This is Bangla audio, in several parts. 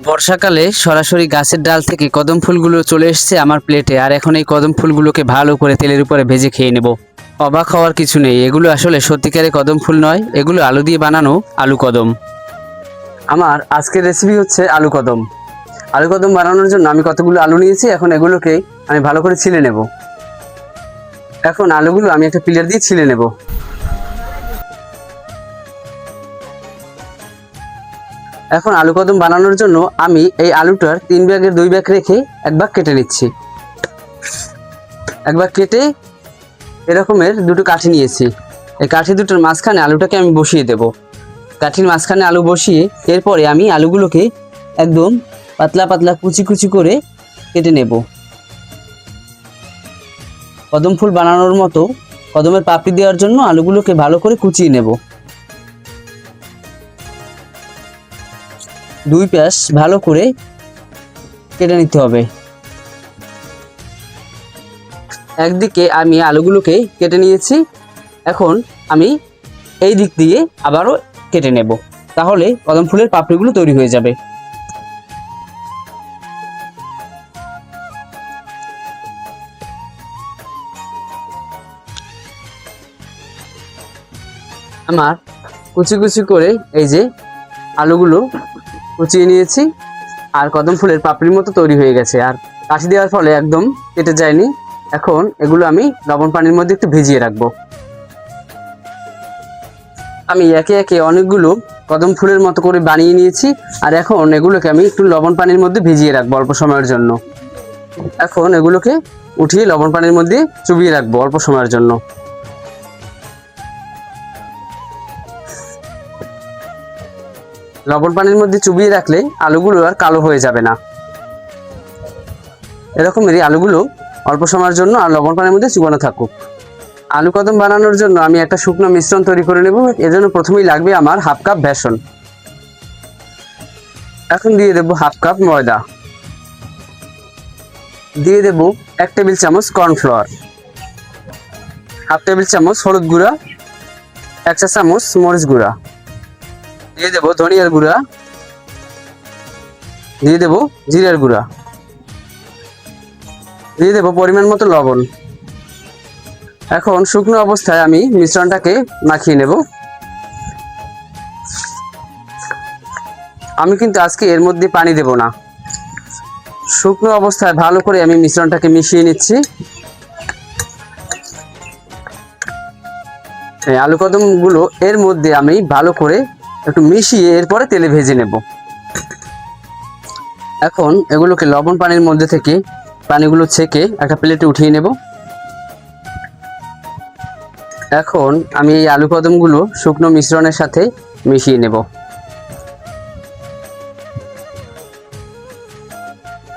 বর্ষাকালে সরাসরি গাছের ডাল থেকে কদম ফুলগুলো চলে এসেছে আমার প্লেটে। আর এখন এই কদম ফুলগুলোকে ভালো করে তেলের উপরে ভেজে খেয়ে নেব। অবাক হওয়ার কিছু নেই, এগুলো আসলে সত্যিকারের কদম ফুল নয়, এগুলো আলু দিয়ে বানানো আলু কদম। আমার আজকের রেসিপি হচ্ছে আলু কদম। আলু কদম বানানোর জন্য আমি কতগুলো আলু নিয়েছি, এখন এগুলোকে আমি ভালো করে ছিলে নেব। এখন আলুগুলো আমি একটা পিলার দিয়ে ছিলে নেব। এখন আলু কদম বানানোর জন্য আমি এই আলুটার 3 ভাগের 2 ভাগ রেখে 1 ভাগ কেটে নিচ্ছি। 1 ভাগ কেটে এরকমের দুটো কাঠি নিয়েছি। এই কাঠি দুটোর মাঝখানে আলুটাকে আমি বসিয়ে দেব। কাঠির মাঝখানে আলু বসিয়ে এরপরে আমি আলুগুলোকে একদম পাতলা পাতলা কুচি কুচি করে কেটে নেব। কদম ফুল বানানোর মতো কদমের পাপড়ি দেওয়ার জন্য আলুগুলোকে ভালো করে কুচিয়ে নেব। 2 পাশ ভালো করে কেটে নিতে হবে। একদিকে আমি আলুগুলোকে কেটে নিয়েছি, এখন আমি এই দিক দিয়ে আবারও কেটে নেব, তাহলে কদম ফুলের পাপড়িগুলো তৈরি হয়ে যাবে। আমার কুচি কুচি করে এই যে আলুগুলো কুচিয়ে নিয়েছি, আর কদম ফুলের পাপড়ির মতো তৈরি হয়ে গেছে, আর কাঠি দেওয়ার ফলে একদম কেটে যায়নি। এখন এগুলো আমি লবণ পানির মধ্যে একটু ভিজিয়ে রাখবো। আমি একে একে অনেকগুলো কদম ফুলের মতো করে বানিয়ে নিয়েছি, আর এখন এগুলোকে আমি একটু লবণ পানির মধ্যে ভিজিয়ে রাখবো অল্প সময়ের জন্য। এখন এগুলোকে উঠিয়ে লবণ পানির মধ্যে চুবিয়ে রাখবো অল্প সময়ের জন্য। লবণ পানির মধ্যে চুবিয়ে রাখলে আলুগুলো আর কালো হয়ে যাবে না। এরকমেরই আলুগুলো অল্প সময়ের জন্য আর লবণ পানির মধ্যে চুবানো থাকুক। আলু কদম বানানোর জন্য আমি একটা শুকনো মিশ্রণ তৈরি করে নেব। এজন্য প্রথমেই লাগবে আমার 1/2 কাপ বেসন। এখন দিয়ে দেব 1/2 কাপ ময়দা, দিয়ে দেব 1 টেবিল চামচ কর্নফ্লাওয়ার, 1/2 টেবিল চামচ হলুদ গুঁড়া, 1 চা চামচ মরিচ গুঁড়া, দিয়ে দেব ধনিয়ার গুঁড়া, দিয়ে দেব জিরার গুঁড়া, দিয়ে দেব পরিমাণ মতো লবণ। এখন শুকনো অবস্থায় আমি মিশ্রণটাকে মাখিয়ে নেব। আমি কিন্তু আজকে এর মধ্যে পানি দেব না, শুকনো অবস্থায় ভালো করে আমি মিশ্রণটাকে মিশিয়ে নিচ্ছি। এই আলু কদমগুলো এর মধ্যে আমি ভালো করে একটু মিশিয়ে এরপরে তেলে ভেজে নেব। এখন এগুলোকে লবণ পানির মধ্যে থেকে পানিগুলো ছেঁকে একটা প্লেটে উঠিয়ে নেব। এখন আমি এই আলু কদমগুলো শুকনো মিশ্রণের সাথে মিশিয়ে নেব।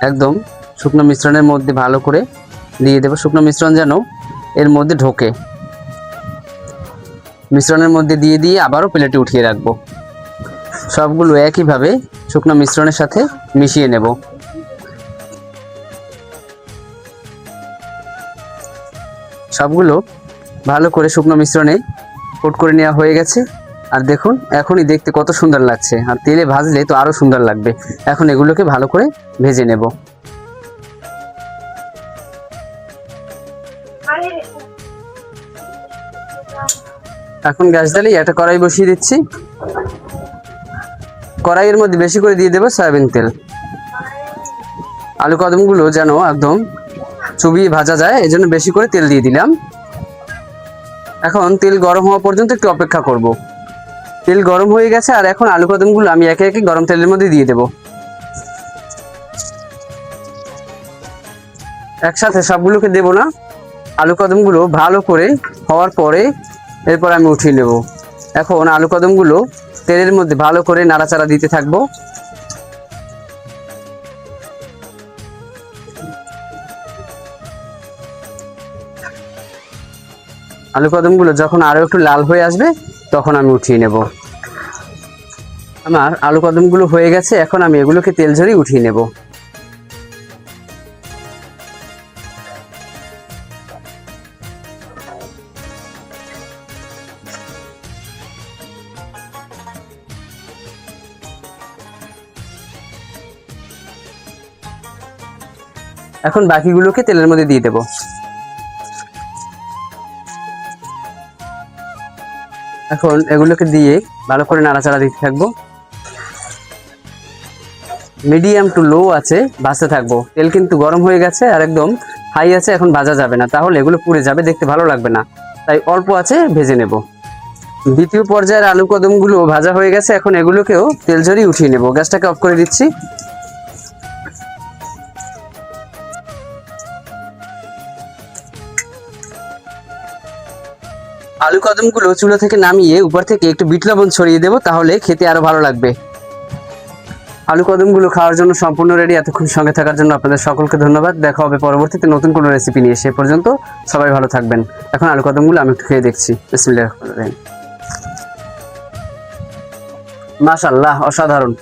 একদম শুকনো মিশ্রণের মধ্যে ভালো করে দিয়ে দেব। শুকনো মিশ্রণ যেন এর মধ্যে ঢোকে। মিশ্রণের মধ্যে দিয়ে দিয়ে আবারও প্লেটে উঠিয়ে রাখবো। সবগুলো একইভাবে শুকনো মিশ্রণের সাথে মিশিয়ে নেব। সবগুলো ভালো করে শুকনো মিশ্রণে কোট করে নেওয়া হয়ে গেছে। আর দেখুন এখনই দেখতে কত সুন্দর লাগছে, আর তেলে ভাজলে তো আরো সুন্দর লাগবে। এখন এগুলোকে ভালো করে ভেজে নেব। এখন গ্যাস জ্বালিয়ে একটা কড়াই বসিয়ে দিচ্ছি। কড়াইয়ের মধ্যে বেশি করে দিয়ে দেবো সয়াবিন তেল। আলু কদমগুলো যেন একদম চুবিয়ে ভাজা যায়, এজন্য বেশি করে তেল দিয়ে দিলাম। এখন তেল গরম হওয়া পর্যন্ত একটু অপেক্ষা করব। তেল গরম হয়ে গেছে, আর এখন আলু কদমগুলো আমি একে একে গরম তেলের মধ্যে দিয়ে দেব। একসাথে সবগুলোকে দেব না, আলু কদমগুলো ভালো করে হওয়ার পরে এরপর আমি উঠিয়ে নেব। এখন আলু কদমগুলো তেলের মধ্যে ভালো করে নাড়াচাড়া দিতে থাকবো। আলু কদমগুলো যখন আরো একটু লাল হয়ে আসবে তখন আমি উঠিয়ে নেব। আমার আলু কদমগুলো হয়ে গেছে, এখন আমি এগুলোকে তেল ঝরিয়ে উঠিয়ে নেব। এখন বাকিগুলোকে তেলের মধ্যে দিয়ে দেব। এখন এগুলোকে দিয়ে ভালো করে নাড়াচাড়া দিতে থাকবো। মিডিয়াম টু লো আছে ভাজতে থাকবো। তেল কিন্তু গরম হয়ে গেছে আর একদম হাই আছে, এখন ভাজা যাবে না, তাহলে এগুলো পুড়ে যাবে, দেখতে ভালো লাগবে না, তাই অল্প আছে ভেজে নেব। দ্বিতীয় পর্যায়ের আলু কদমগুলো ভাজা হয়ে গেছে, এখন এগুলোকেও তেল ঝরিয়ে উঠিয়ে নেব। গ্যাসটাকে অফ করে দিচ্ছি। আলু কদমগুলো চুলা থেকে নামিয়ে উপর থেকে একটু বিট লবণ ছড়িয়ে দেবো, তাহলে খেতে আরো ভালো লাগবে। আলু কদমগুলো খাওয়ার জন্য সম্পূর্ণ রেডি। এতক্ষণ সঙ্গে থাকার জন্য আপনাদের সকলকে ধন্যবাদ। দেখা হবে পরবর্তীতে নতুন কোনো রেসিপি নিয়ে। সে পর্যন্ত সবাই ভালো থাকবেন। এখন আলু কদমগুলো আমি একটু খেয়ে দেখছি। বিসমিল্লাহির রহমানির রহিম। মাশাআল্লাহ, অসাধারণ।